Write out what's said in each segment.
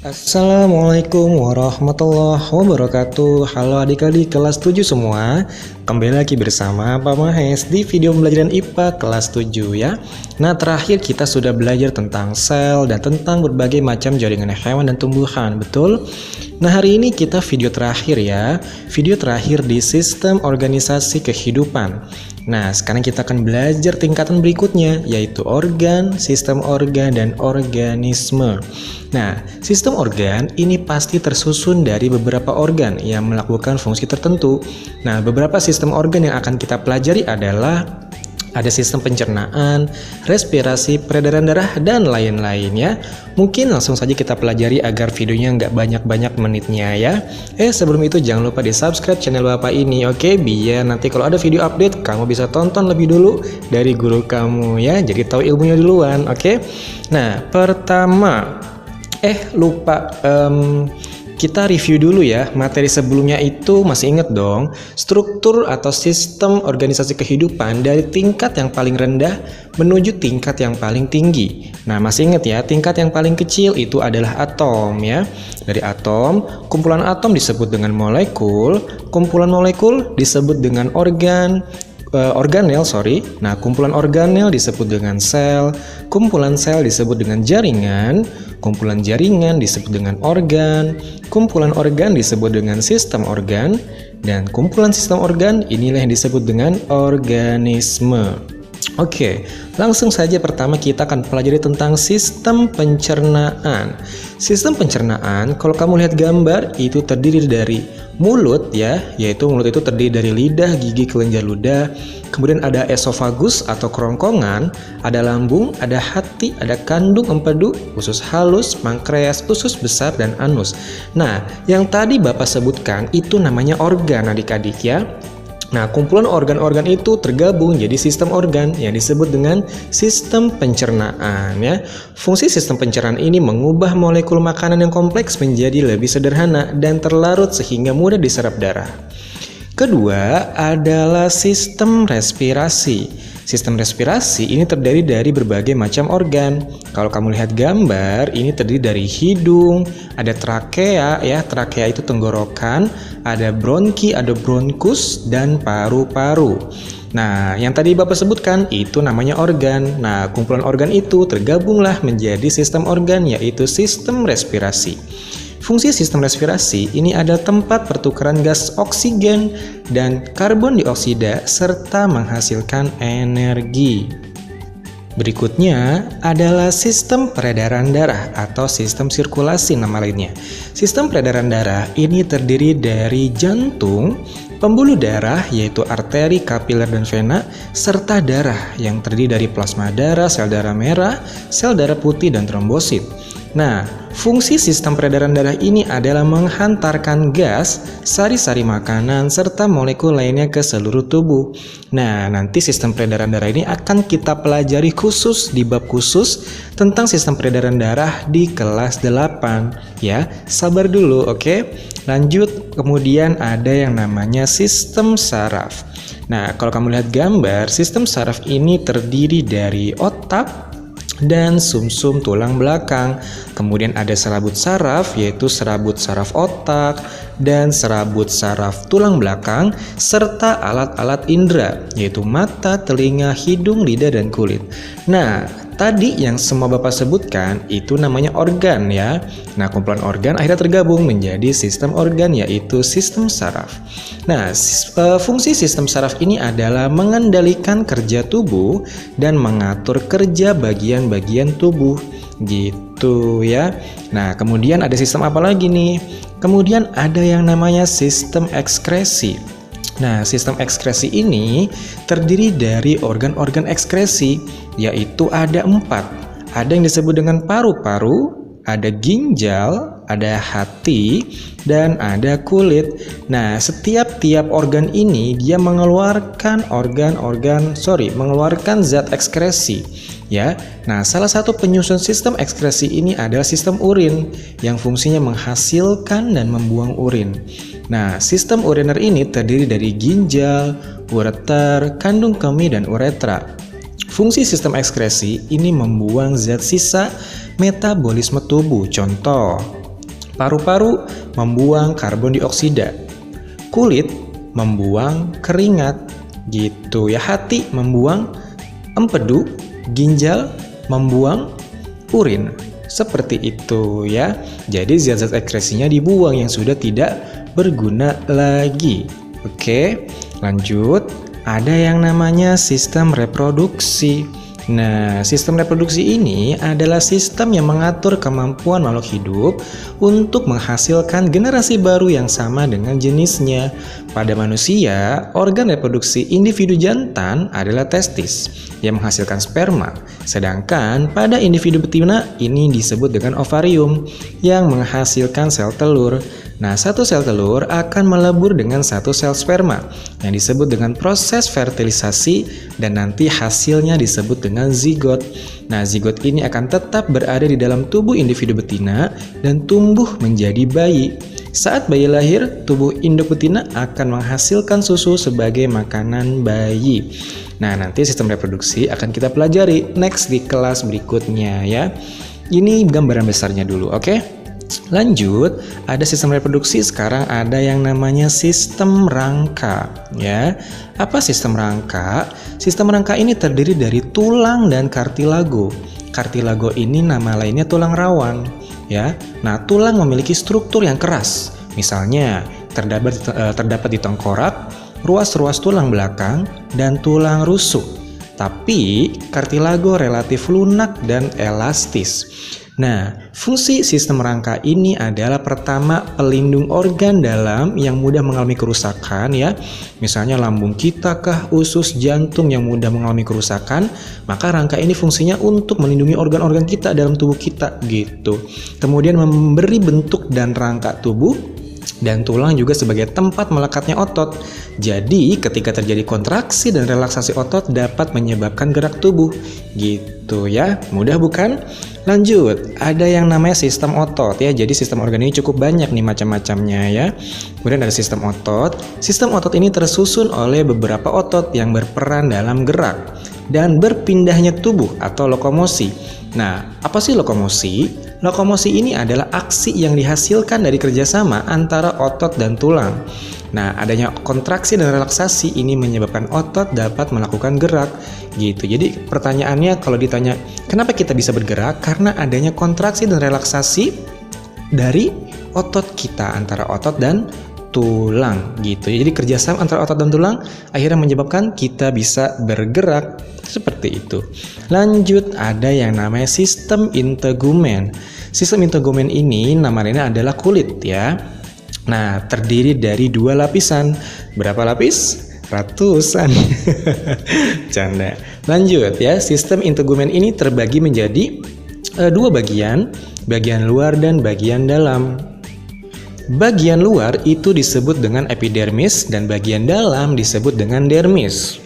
Assalamualaikum warahmatullahi wabarakatuh. Halo adik-adik kelas 7 semua. Kembali lagi bersama Pak Mahes di video pembelajaran IPA kelas 7 ya. Nah, terakhir kita sudah belajar tentang sel dan tentang berbagai macam jaringan hewan dan tumbuhan, betul? Nah, hari ini kita video terakhir ya. Video terakhir di sistem organisasi kehidupan. Nah, sekarang kita akan belajar tingkatan berikutnya, yaitu organ, sistem organ, dan organisme. Nah, sistem organ ini pasti tersusun dari beberapa organ yang melakukan fungsi tertentu. Nah, beberapa sistem organ yang akan kita pelajari adalah ada sistem pencernaan, respirasi, peredaran darah, dan lain-lain ya. Mungkin langsung saja kita pelajari agar videonya nggak banyak-banyak menitnya ya. Sebelum itu jangan lupa di subscribe channel Bapak ini, oke? Biar nanti kalau ada video update, kamu bisa tonton lebih dulu dari guru kamu ya. Jadi tahu ilmunya duluan, oke? Nah, pertama, lupa, kita review dulu ya, materi sebelumnya itu masih inget dong, struktur atau sistem organisasi kehidupan dari tingkat yang paling rendah menuju tingkat yang paling tinggi. Nah, masih inget ya, tingkat yang paling kecil itu adalah atom ya. Dari atom, kumpulan atom disebut dengan molekul, kumpulan molekul disebut dengan organel. Nah, kumpulan organel disebut dengan sel, kumpulan sel disebut dengan jaringan, kumpulan jaringan disebut dengan organ, kumpulan organ disebut dengan sistem organ, dan kumpulan sistem organ inilah yang disebut dengan organisme. Oke, langsung saja pertama kita akan pelajari tentang sistem pencernaan. Sistem pencernaan, kalau kamu lihat gambar, itu terdiri dari mulut ya, yaitu mulut itu terdiri dari lidah, gigi, kelenjar ludah. Kemudian ada esofagus atau kerongkongan, ada lambung, ada hati, ada kandung empedu, usus halus, pankreas, usus besar, dan anus. Nah, yang tadi Bapak sebutkan itu namanya organ adik-adik ya. Nah, kumpulan organ-organ itu tergabung jadi sistem organ yang disebut dengan sistem pencernaan ya. Fungsi sistem pencernaan ini mengubah molekul makanan yang kompleks menjadi lebih sederhana dan terlarut sehingga mudah diserap darah. Kedua adalah sistem respirasi. Sistem respirasi ini terdiri dari berbagai macam organ. Kalau kamu lihat gambar, ini terdiri dari hidung, ada trakea ya, trakea itu tenggorokan, ada bronki, ada bronkus, dan paru-paru. Nah, yang tadi Bapak sebutkan itu namanya organ. Nah, kumpulan organ itu tergabunglah menjadi sistem organ, yaitu sistem respirasi. Fungsi sistem respirasi ini ada tempat pertukaran gas oksigen dan karbon dioksida serta menghasilkan energi. Berikutnya adalah sistem peredaran darah atau sistem sirkulasi nama lainnya. Sistem peredaran darah ini terdiri dari jantung, pembuluh darah yaitu arteri, kapiler, dan vena, serta darah yang terdiri dari plasma darah, sel darah merah, sel darah putih, dan trombosit. Nah, fungsi sistem peredaran darah ini adalah menghantarkan gas, sari-sari makanan, serta molekul lainnya ke seluruh tubuh. Nah, nanti sistem peredaran darah ini akan kita pelajari khusus di bab khusus tentang sistem peredaran darah di kelas 8 ya. Sabar dulu, oke? Lanjut, kemudian ada yang namanya sistem saraf. Nah, kalau kamu lihat gambar, sistem saraf ini terdiri dari otak dan sumsum tulang belakang. Kemudian ada serabut saraf, yaitu serabut saraf otak dan serabut saraf tulang belakang, serta alat-alat indera, yaitu mata, telinga, hidung, lidah, dan kulit. Nah, tadi yang semua Bapak sebutkan itu namanya organ ya. Nah, kumpulan organ akhirnya tergabung menjadi sistem organ, yaitu sistem saraf. Nah, fungsi sistem saraf ini adalah mengendalikan kerja tubuh dan mengatur kerja bagian-bagian tubuh gitu ya. Nah, kemudian ada sistem apa lagi nih? Kemudian ada yang namanya sistem ekskresi. Nah, sistem ekskresi ini terdiri dari organ-organ ekskresi, yaitu ada 4. Ada yang disebut dengan paru-paru, ada ginjal, ada hati, dan ada kulit. Nah, setiap organ ini dia mengeluarkan mengeluarkan zat ekskresi ya. Nah, salah satu penyusun sistem ekskresi ini adalah sistem urin yang fungsinya menghasilkan dan membuang urin. Nah, sistem uriner ini terdiri dari ginjal, ureter, kandung kemih, dan uretra. Fungsi sistem ekskresi ini membuang zat sisa metabolisme tubuh. Contoh, Paru-paru membuang karbon dioksida. Kulit membuang keringat. Gitu ya. Hati membuang empedu. Ginjal membuang urin. Seperti itu ya. Jadi zat-zat ekskresinya dibuang yang sudah tidak berguna lagi. Oke, lanjut. Ada yang namanya sistem reproduksi. Nah, sistem reproduksi ini adalah sistem yang mengatur kemampuan makhluk hidup untuk menghasilkan generasi baru yang sama dengan jenisnya. Pada manusia, organ reproduksi individu jantan adalah testis yang menghasilkan sperma. Sedangkan pada individu betina ini disebut dengan ovarium yang menghasilkan sel telur. Nah, satu sel telur akan melebur dengan satu sel sperma yang disebut dengan proses fertilisasi dan nanti hasilnya disebut dengan zigot. Nah, zigot ini akan tetap berada di dalam tubuh individu betina dan tumbuh menjadi bayi. Saat bayi lahir, tubuh induk betina akan menghasilkan susu sebagai makanan bayi. Nah, nanti sistem reproduksi akan kita pelajari next di kelas berikutnya ya. Ini gambaran besarnya dulu, oke? Lanjut, ada sistem reproduksi, sekarang ada yang namanya sistem rangka ya. Apa sistem rangka? Sistem rangka ini terdiri dari tulang dan kartilago. Kartilago ini nama lainnya tulang rawan ya. Nah, tulang memiliki struktur yang keras. Misalnya, terdapat di tengkorak, ruas-ruas tulang belakang dan tulang rusuk. Tapi kartilago relatif lunak dan elastis. Nah, fungsi sistem rangka ini adalah pertama pelindung organ dalam yang mudah mengalami kerusakan ya. Misalnya lambung kita kah, usus, jantung yang mudah mengalami kerusakan, maka rangka ini fungsinya untuk melindungi organ-organ kita dalam tubuh kita gitu. Kemudian memberi bentuk dan rangka tubuh, dan tulang juga sebagai tempat melekatnya otot. Jadi ketika terjadi kontraksi dan relaksasi otot dapat menyebabkan gerak tubuh. Gitu ya, mudah bukan? Lanjut, ada yang namanya sistem otot ya. Jadi sistem organ ini cukup banyak nih macam-macamnya ya. Kemudian ada sistem otot. Sistem otot ini tersusun oleh beberapa otot yang berperan dalam gerak dan berpindahnya tubuh atau lokomosi. Nah, apa sih lokomosi? Lokomosi ini adalah aksi yang dihasilkan dari kerjasama antara otot dan tulang. Nah, adanya kontraksi dan relaksasi ini menyebabkan otot dapat melakukan gerak gitu. Jadi pertanyaannya kalau ditanya kenapa kita bisa bergerak? Karena adanya kontraksi dan relaksasi dari otot kita, antara otot dan tulang gitu. Jadi kerjasama antara otot dan tulang akhirnya menyebabkan kita bisa bergerak seperti itu. Lanjut, ada yang namanya sistem integumen. Sistem integumen ini nama lainnya adalah kulit ya. Nah, terdiri dari dua lapisan. Berapa lapis? Ratusan. Canda. Lanjut ya, sistem integumen ini terbagi menjadi dua bagian, bagian luar dan bagian dalam. Bagian luar itu disebut dengan epidermis dan bagian dalam disebut dengan dermis.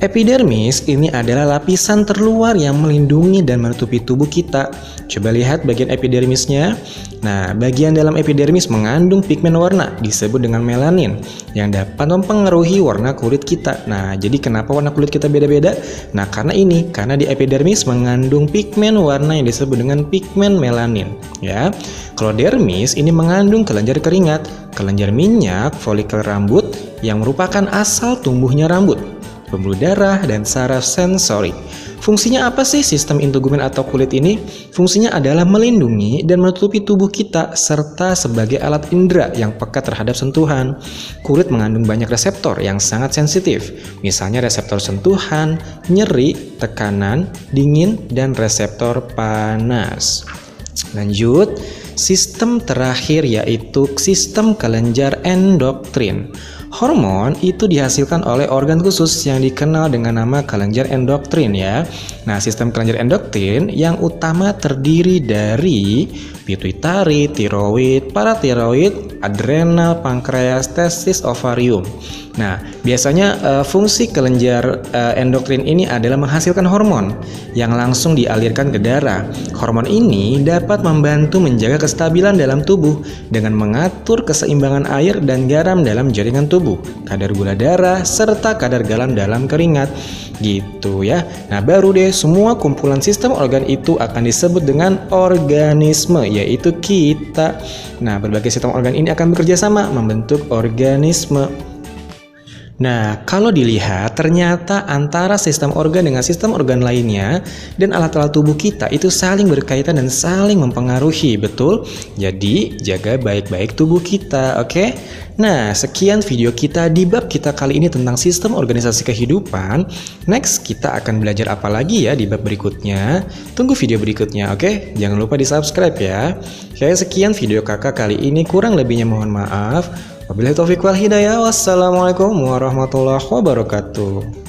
Epidermis ini adalah lapisan terluar yang melindungi dan menutupi tubuh kita. Coba lihat bagian epidermisnya. Nah, bagian dalam epidermis mengandung pigmen warna disebut dengan melanin yang dapat mempengaruhi warna kulit kita. Nah, jadi kenapa warna kulit kita beda-beda? Nah, karena di epidermis mengandung pigmen warna yang disebut dengan pigmen melanin ya. Kalau dermis ini mengandung kelenjar keringat, kelenjar minyak, folikel rambut yang merupakan asal tumbuhnya rambut, pembuluh darah, dan saraf sensori. Fungsinya apa sih sistem integumen atau kulit ini? Fungsinya adalah melindungi dan menutupi tubuh kita serta sebagai alat indera yang peka terhadap sentuhan. Kulit mengandung banyak reseptor yang sangat sensitif, misalnya reseptor sentuhan, nyeri, tekanan, dingin, dan reseptor panas. Lanjut, sistem terakhir yaitu sistem kelenjar endokrin. Hormon itu dihasilkan oleh organ khusus yang dikenal dengan nama kelenjar endokrin ya. Nah, sistem kelenjar endokrin yang utama terdiri dari pituitari, tiroid, paratiroid, adrenal, pankreas, testis, ovarium. Nah, biasanya fungsi kelenjar endokrin ini adalah menghasilkan hormon yang langsung dialirkan ke darah. Hormon ini dapat membantu menjaga kestabilan dalam tubuh dengan mengatur keseimbangan air dan garam dalam jaringan tubuh, kadar gula darah, serta kadar garam dalam keringat. Gitu ya. Nah, baru deh semua kumpulan sistem organ itu akan disebut dengan organisme yaitu kita. Nah, berbagai sistem organ ini akan bekerja sama membentuk organisme. Nah, kalau dilihat ternyata antara sistem organ dengan sistem organ lainnya dan alat-alat tubuh kita itu saling berkaitan dan saling mempengaruhi, betul? Jadi, jaga baik-baik tubuh kita, oke? Nah, sekian video kita di bab kita kali ini tentang sistem organisasi kehidupan. Next, kita akan belajar apa lagi ya di bab berikutnya? Tunggu video berikutnya, oke? Jangan lupa di-subscribe ya. Sekian video kakak kali ini, kurang lebihnya mohon maaf. Wabillahi taufiq wal hidayah. Wassalamualaikum warahmatullahi wabarakatuh.